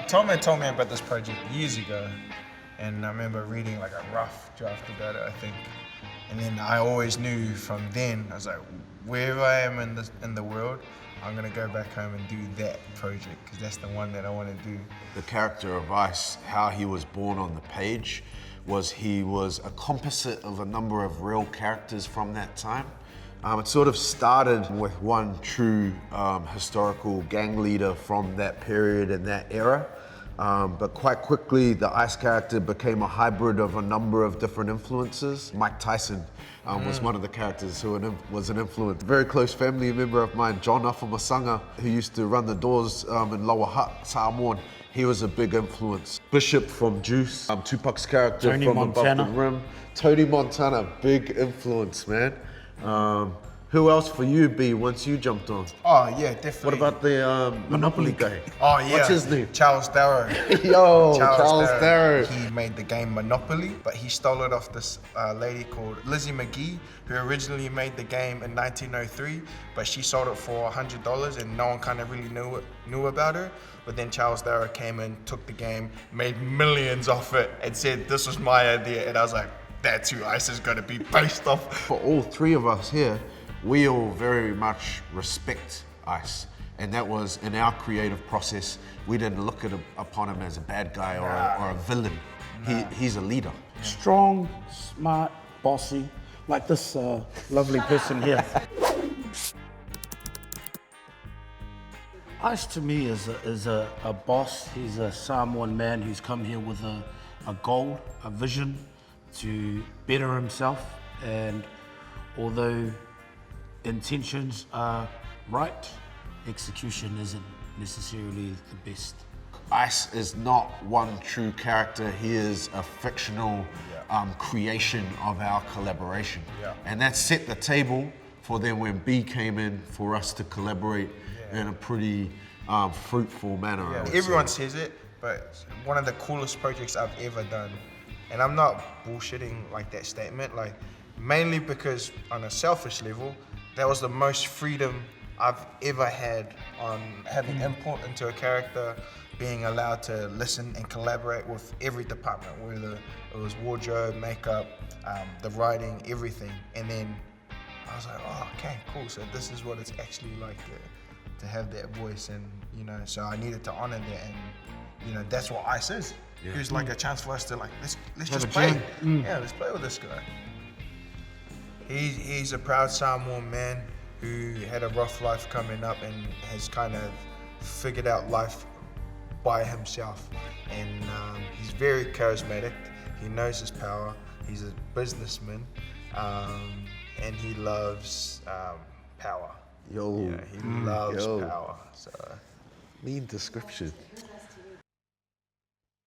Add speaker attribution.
Speaker 1: Tom had told me about this project years ago, and I remember reading like a rough draft about it, I think. And then I always knew from then, I was like, wherever I am in the world, I'm gonna go back home and do that project, because that's the one that I want to do.
Speaker 2: The character of Ice, how he was born on the page, was he was a composite of a number of real characters from that time. It sort of started with one true historical gang leader from that period and that era. But quite quickly, the Ice character became a hybrid of a number of different influences. Mike Tyson was one of the characters who was an influence. A very close family member of mine, John Afamasanga, who used to run the doors in Lower Hutt, Samoan. He was a big influence. Bishop from Juice, Tupac's character
Speaker 3: Tony
Speaker 2: from
Speaker 3: Montana.
Speaker 2: Above the Rim. Tony Montana, big influence, man. Who else for you, B, once you jumped on?
Speaker 1: Oh yeah, definitely.
Speaker 2: What about the Monopoly guy?
Speaker 1: Oh yeah.
Speaker 2: What's his name?
Speaker 1: Charles Darrow.
Speaker 2: Yo, Charles Darrow.
Speaker 1: He made the game Monopoly, but he stole it off this lady called Lizzie McGee, who originally made the game in 1903, but she sold it for $100 and no one kind of really knew about her. But then Charles Darrow came in, took the game, made millions off it, and said, this was my idea. And I was like, that's who Ice is gonna be based off.
Speaker 2: For all three of us here, we all very much respect Ice. And that was in our creative process. We didn't look upon him as a bad guy or a villain. He's a leader.
Speaker 3: Strong, smart, bossy, like this lovely person here. Ice to me is a boss. He's a Samoan man who's come here with a goal, a vision to better himself. And although intentions are right, execution isn't necessarily the best.
Speaker 2: Ice is not one true character. He is a fictional creation of our collaboration.
Speaker 1: Yeah.
Speaker 2: And that set the table for then when B came in for us to collaborate in a pretty fruitful manner.
Speaker 1: Yeah. Everyone says it, but one of the coolest projects I've ever done. And I'm not bullshitting like that statement, like mainly because on a selfish level, that was the most freedom I've ever had on having input into a character, being allowed to listen and collaborate with every department, whether it was wardrobe, makeup, the writing, everything. And then I was like, oh, okay, cool. So this is what it's actually like to have that voice, and so I needed to honor that, and that's what Ice is. It was like a chance for us to let's just play. Yeah, let's play with this guy. He's a proud Samoan man who had a rough life coming up and has kind of figured out life by himself. And he's very charismatic. He knows his power. He's a businessman, and he loves power.
Speaker 2: Yo,
Speaker 1: he loves power. So
Speaker 2: mean description.